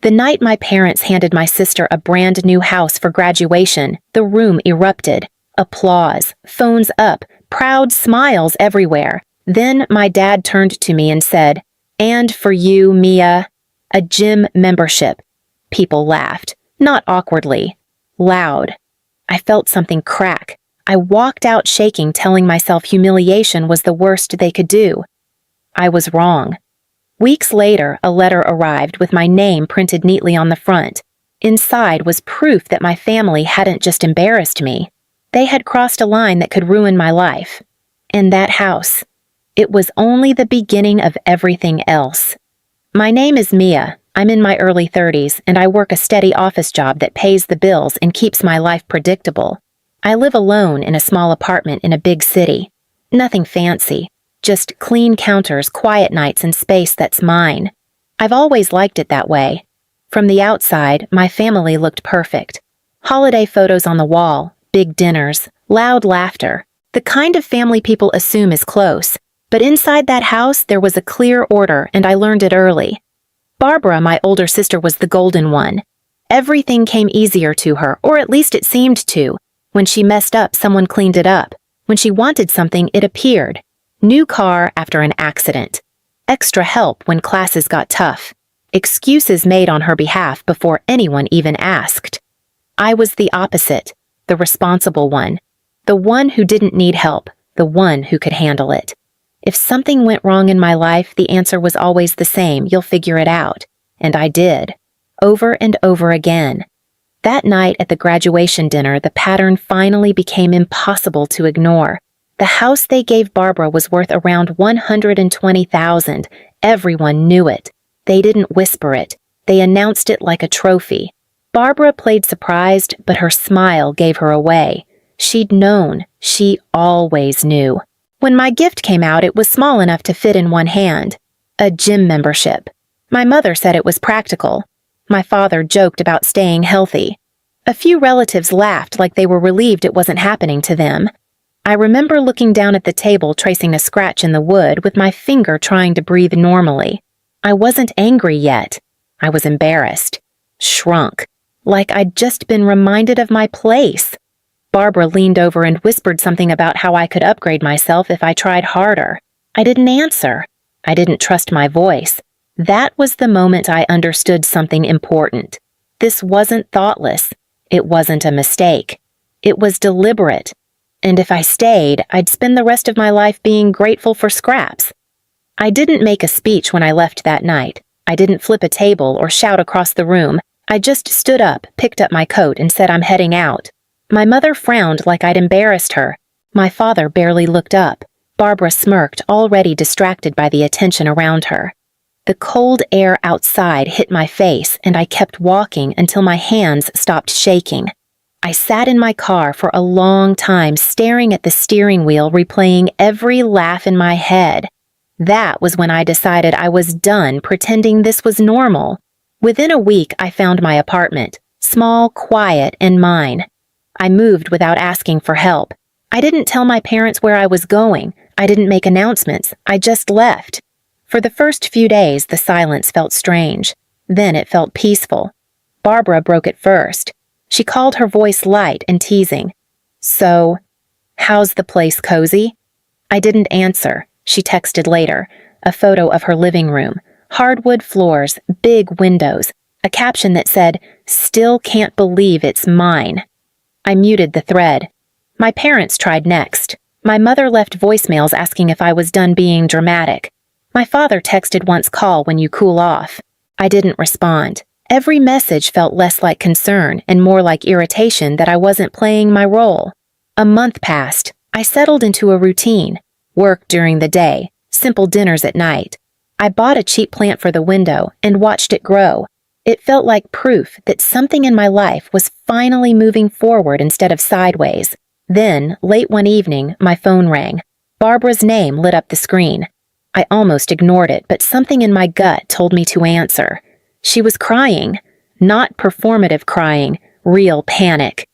The night my parents handed my sister a brand new house for graduation, the room erupted. Applause, phones up, proud smiles everywhere. Then my dad turned to me and said, "And for you, Mia, a gym membership." People laughed, not awkwardly, loud. I felt something crack. I walked out shaking, telling myself humiliation was the worst they could do. I was wrong. Weeks later, a letter arrived with my name printed neatly on the front. Inside was proof that my family hadn't just embarrassed me. They had crossed a line that could ruin my life. And that house. It was only the beginning of everything else. My name is Mia. I'm in my early 30s, and I work a steady office job that pays the bills and keeps my life predictable. I live alone in a small apartment in a big city. Nothing fancy. Just clean counters, quiet nights, and space that's mine. I've always liked it that way. From the outside, my family looked perfect. Holiday photos on the wall, big dinners, loud laughter. The kind of family people assume is close. But inside that house, there was a clear order, and I learned it early. Barbara, my older sister, was the golden one. Everything came easier to her, or at least it seemed to. When she messed up, someone cleaned it up. When she wanted something, it appeared. New car after an accident. Extra help when classes got tough. Excuses made on her behalf before anyone even asked. I was the opposite, the responsible one. The one who didn't need help, the one who could handle it. If something went wrong in my life, the answer was always the same: you'll figure it out. And I did. Over and over again. That night at the graduation dinner, the pattern finally became impossible to ignore. The house they gave Barbara was worth around $120,000. Everyone knew it. They didn't whisper it. They announced it like a trophy. Barbara played surprised, but her smile gave her away. She'd known. She always knew. When my gift came out, it was small enough to fit in one hand. A gym membership. My mother said it was practical. My father joked about staying healthy. A few relatives laughed like they were relieved it wasn't happening to them. I remember looking down at the table, tracing a scratch in the wood with my finger trying to breathe normally. I wasn't angry yet. I was embarrassed. Shrunk. Like I'd just been reminded of my place. Barbara leaned over and whispered something about how I could upgrade myself if I tried harder. I didn't answer. I didn't trust my voice. That was the moment I understood something important. This wasn't thoughtless. It wasn't a mistake. It was deliberate. And if I stayed, I'd spend the rest of my life being grateful for scraps. I didn't make a speech when I left that night. I didn't flip a table or shout across the room. I just stood up, picked up my coat, and said I'm heading out. My mother frowned like I'd embarrassed her. My father barely looked up. Barbara smirked, already distracted by the attention around her. The cold air outside hit my face, and I kept walking until my hands stopped shaking. I sat in my car for a long time, staring at the steering wheel, replaying every laugh in my head. That was when I decided I was done pretending this was normal. Within a week, I found my apartment, small, quiet, and mine. I moved without asking for help. I didn't tell my parents where I was going. I didn't make announcements. I just left. For the first few days, the silence felt strange. Then it felt peaceful. Barbara broke it first. She called, her voice light and teasing. "So, how's the place, cozy?" I didn't answer. She texted later, a photo of her living room, hardwood floors, big windows, a caption that said, "Still can't believe it's mine." I muted the thread. My parents tried next. My mother left voicemails asking if I was done being dramatic. My father texted once, "Call when you cool off." I didn't respond. Every message felt less like concern and more like irritation that I wasn't playing my role. A month passed. I settled into a routine. Work during the day, simple dinners at night. I bought a cheap plant for the window and watched it grow. It felt like proof that something in my life was finally moving forward instead of sideways. Then, late one evening, my phone rang. Barbara's name lit up the screen. I almost ignored it, but something in my gut told me to answer. She was crying. Not performative crying, real panic.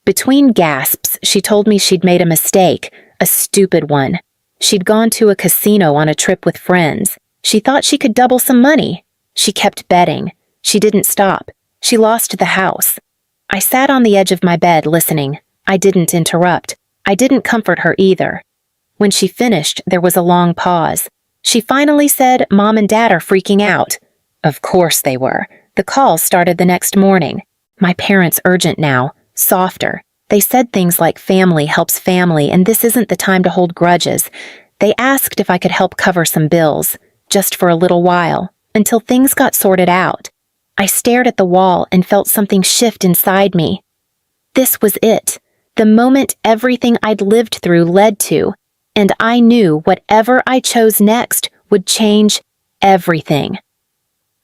Between gasps, she told me she'd made a mistake, a stupid one. She'd gone to a casino on a trip with friends. She thought she could double some money. She kept betting. She didn't stop. She lost the house. I sat on the edge of my bed listening. I didn't interrupt. I didn't comfort her either. When she finished, there was a long pause. She finally said, "Mom and Dad are freaking out." Of course they were. The call started the next morning. My parents urgent now, softer. They said things like family helps family and this isn't the time to hold grudges. They asked if I could help cover some bills, just for a little while, until things got sorted out. I stared at the wall and felt something shift inside me. This was it, the moment everything I'd lived through led to, and I knew whatever I chose next would change everything.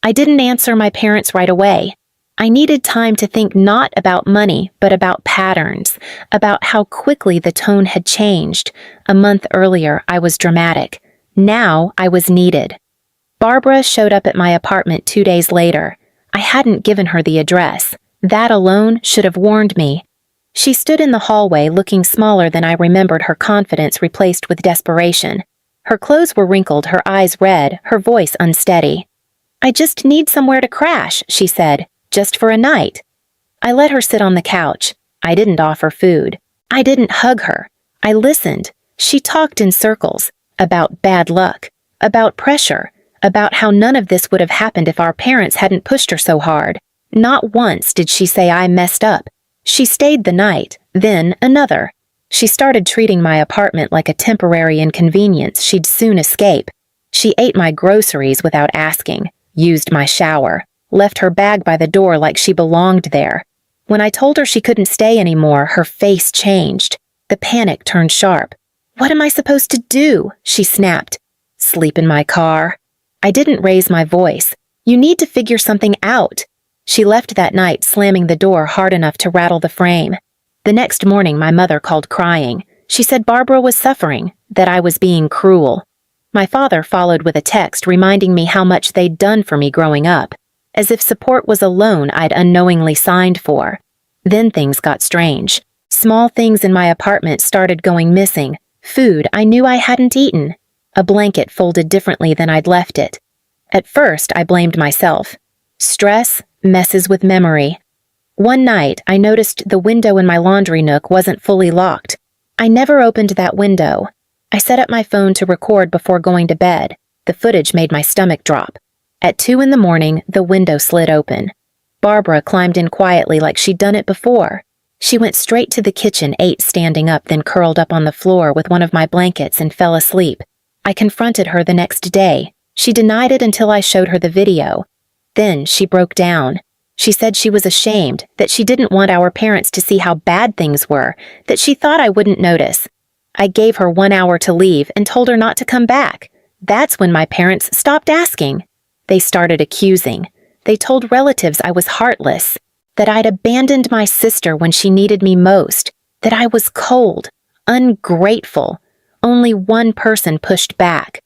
I didn't answer my parents right away. I needed time to think not about money, but about patterns, about how quickly the tone had changed. A month earlier, I was dramatic. Now, I was needed. Barbara showed up at my apartment 2 days later. I hadn't given her the address. That alone should have warned me. She stood in the hallway looking smaller than I remembered, her confidence replaced with desperation. Her clothes were wrinkled, her eyes red, her voice unsteady. "I just need somewhere to crash," she said. "Just for a night." I let her sit on the couch. I didn't offer food. I didn't hug her. I listened. She talked in circles, about bad luck, about pressure, about how none of this would have happened if our parents hadn't pushed her so hard. Not once did she say I messed up. She stayed the night, then another. She started treating my apartment like a temporary inconvenience she'd soon escape. She ate my groceries without asking, used my shower, left her bag by the door like she belonged there. When I told her she couldn't stay anymore, her face changed. The panic turned sharp. "What am I supposed to do?" she snapped. "Sleep in my car." I didn't raise my voice. "You need to figure something out." She left that night, slamming the door hard enough to rattle the frame. The next morning, my mother called crying. She said Barbara was suffering, that I was being cruel. My father followed with a text reminding me how much they'd done for me growing up, as if support was a loan I'd unknowingly signed for. Then things got strange. Small things in my apartment started going missing. Food I knew I hadn't eaten. A blanket folded differently than I'd left it. At first, I blamed myself. Stress messes with memory. One night, I noticed the window in my laundry nook wasn't fully locked. I never opened that window. I set up my phone to record before going to bed. The footage made my stomach drop. At 2 in the morning, the window slid open. Barbara climbed in quietly like she'd done it before. She went straight to the kitchen, ate standing up, then curled up on the floor with one of my blankets and fell asleep. I confronted her the next day. She denied it until I showed her the video. Then she broke down. She said she was ashamed, that she didn't want our parents to see how bad things were, that she thought I wouldn't notice. I gave her 1 hour to leave and told her not to come back. That's when my parents stopped asking. They started accusing. They told relatives I was heartless, that I'd abandoned my sister when she needed me most, that I was cold, ungrateful. Only one person pushed back.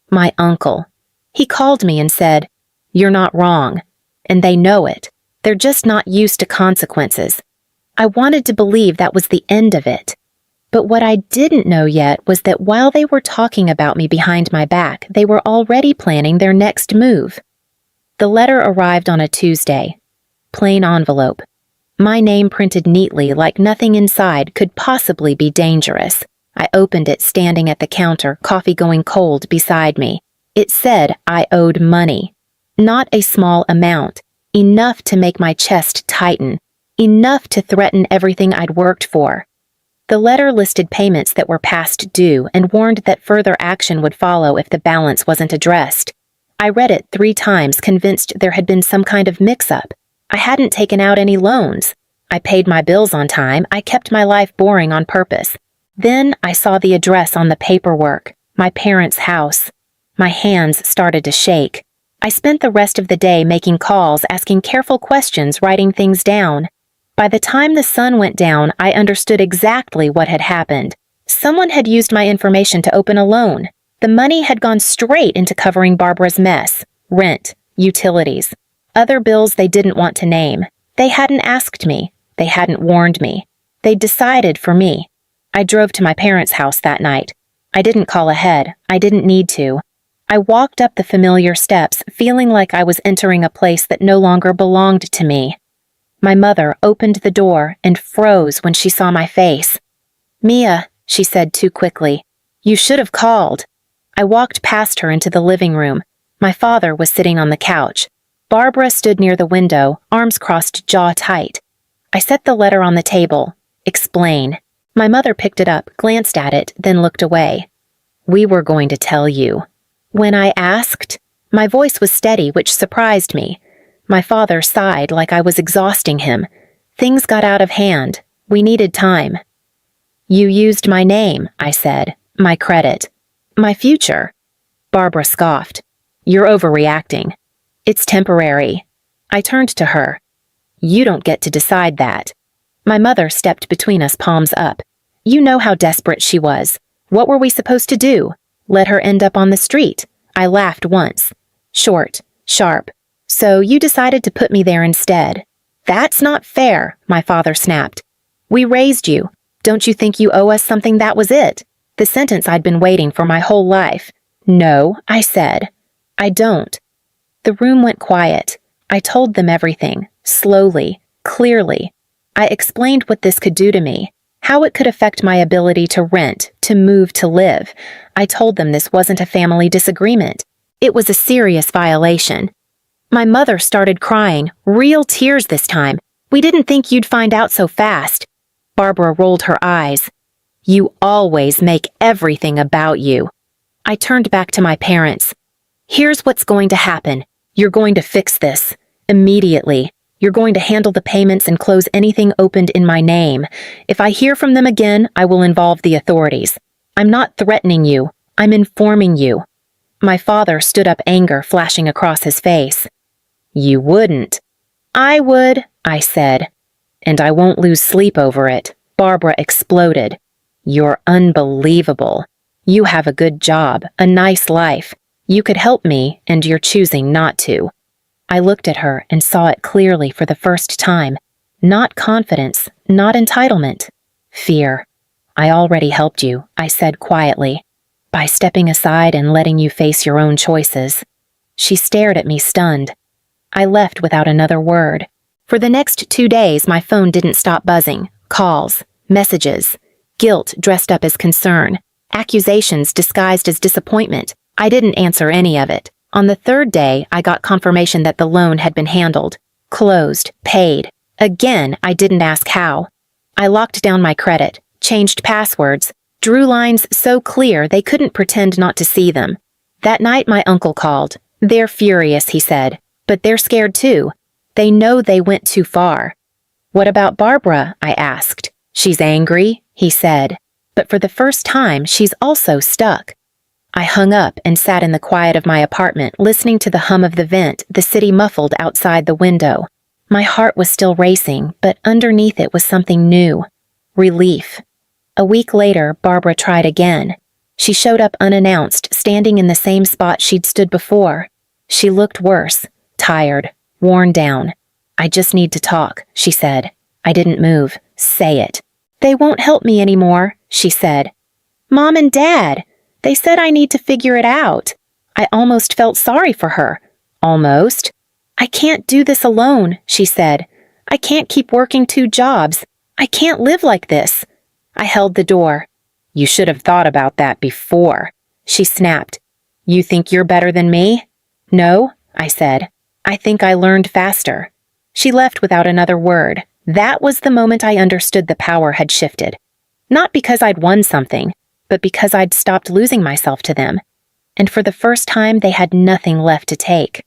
My uncle. He called me and said, "You're not wrong." And they know it. They're just not used to consequences. I wanted to believe that was the end of it. But what I didn't know yet was that while they were talking about me behind my back, they were already planning their next move. The letter arrived on a Tuesday. Plain envelope. My name printed neatly like nothing inside could possibly be dangerous. I opened it standing at the counter, coffee going cold beside me. It said I owed money. Not a small amount. Enough to make my chest tighten. Enough to threaten everything I'd worked for. The letter listed payments that were past due and warned that further action would follow if the balance wasn't addressed. I read it 3 times, convinced there had been some kind of mix-up. I hadn't taken out any loans. I paid my bills on time. I kept my life boring on purpose. Then I saw the address on the paperwork, my parents' house. My hands started to shake. I spent the rest of the day making calls, asking careful questions, writing things down. By the time the sun went down, I understood exactly what had happened. Someone had used my information to open a loan. The money had gone straight into covering Barbara's mess, rent, utilities, other bills they didn't want to name. They hadn't asked me. They hadn't warned me. They decided for me. I drove to my parents' house that night. I didn't call ahead. I didn't need to. I walked up the familiar steps, feeling like I was entering a place that no longer belonged to me. My mother opened the door and froze when she saw my face. "Mia," she said too quickly, "you should have called." I walked past her into the living room. My father was sitting on the couch. Barbara stood near the window, arms crossed, jaw tight. I set the letter on the table. "Explain." My mother picked it up, glanced at it, then looked away. "We were going to tell you." When I asked, my voice was steady, which surprised me. My father sighed like I was exhausting him. Things got out of hand. We needed time. "You used my name," I said. "My credit. My future." Barbara scoffed. "You're overreacting. It's temporary." I turned to her. "You don't get to decide that." My mother stepped between us, palms up. You know how desperate she was. What were we supposed to do? Let her end up on the street? I laughed once. Short, sharp. "So you decided to put me there instead." "That's not fair," my father snapped. "We raised you. Don't you think you owe us something?" That was it. The sentence I'd been waiting for my whole life. "No," I said. "I don't." The room went quiet. I told them everything, slowly, clearly. I explained what this could do to me, how it could affect my ability to rent, to move, to live. I told them this wasn't a family disagreement. It was a serious violation. My mother started crying, real tears this time. "We didn't think you'd find out so fast." Barbara rolled her eyes. "You always make everything about you." I turned back to my parents. "Here's what's going to happen. You're going to fix this. Immediately. You're going to handle the payments and close anything opened in my name. If I hear from them again, I will involve the authorities. I'm not threatening you. I'm informing you." My father stood up, anger flashing across his face. "You wouldn't." "I would," I said. "And I won't lose sleep over it." Barbara exploded. "You're unbelievable. You have a good job, a nice life. You could help me, and you're choosing not to." I looked at her and saw it clearly for the first time. Not confidence, not entitlement. Fear. "I already helped you," I said quietly, "by stepping aside and letting you face your own choices." She stared at me, stunned. I left without another word. For the next 2 days, my phone didn't stop buzzing. Calls, messages, guilt dressed up as concern, accusations disguised as disappointment. I didn't answer any of it. On the 3rd day, I got confirmation that the loan had been handled, closed, paid. Again, I didn't ask how. I locked down my credit, changed passwords, drew lines so clear they couldn't pretend not to see them. That night, my uncle called. "They're furious," he said, "but they're scared too. They know they went too far." "What about Barbara?" I asked. "She's angry," he said, "but for the first time, she's also stuck." I hung up and sat in the quiet of my apartment, listening to the hum of the vent, the city muffled outside the window. My heart was still racing, but underneath it was something new. Relief. A week later, Barbara tried again. She showed up unannounced, standing in the same spot she'd stood before. She looked worse, tired, worn down. "I just need to talk," she said. I didn't move. "Say it." "They won't help me anymore," she said. "Mom and Dad, they said I need to figure it out." I almost felt sorry for her. Almost. "I can't do this alone," she said. "I can't keep working 2 jobs. I can't live like this." I held the door. "You should have thought about that before," she snapped. "You think you're better than me?" "No," I said. "I think I learned faster." She left without another word. That was the moment I understood the power had shifted. Not because I'd won something, but because I'd stopped losing myself to them. And for the first time, they had nothing left to take.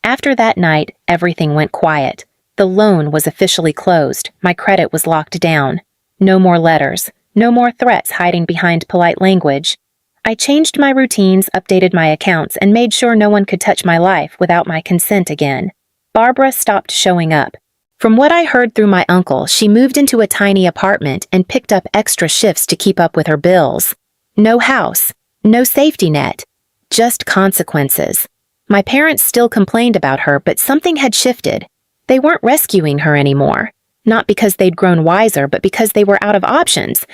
After that night, everything went quiet. The loan was officially closed. My credit was locked down. No more letters. No more threats hiding behind polite language. I changed my routines, updated my accounts, and made sure no one could touch my life without my consent again. Barbara stopped showing up. From what I heard through my uncle, she moved into a tiny apartment and picked up extra shifts to keep up with her bills. No house, no safety net, just consequences. My parents still complained about her, but something had shifted. They weren't rescuing her anymore. Not because they'd grown wiser, but because they were out of options.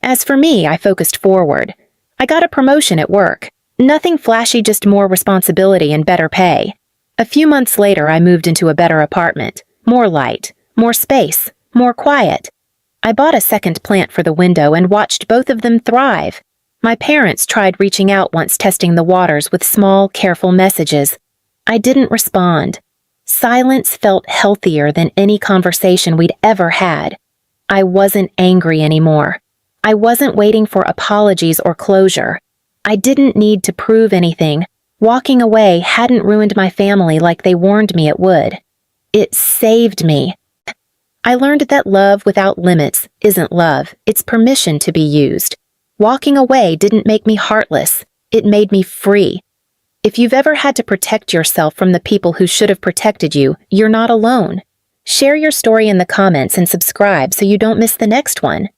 As for me, I focused forward. I got a promotion at work. Nothing flashy, just more responsibility and better pay. A few months later, I moved into a better apartment. More light, more space, more quiet. I bought a second plant for the window and watched both of them thrive. My parents tried reaching out once, testing the waters with small, careful messages. I didn't respond. Silence felt healthier than any conversation we'd ever had. I wasn't angry anymore. I wasn't waiting for apologies or closure. I didn't need to prove anything. Walking away hadn't ruined my family like they warned me it would. It saved me. I learned that love without limits isn't love, it's permission to be used. Walking away didn't make me heartless, it made me free. If you've ever had to protect yourself from the people who should have protected you, you're not alone. Share your story in the comments and subscribe so you don't miss the next one.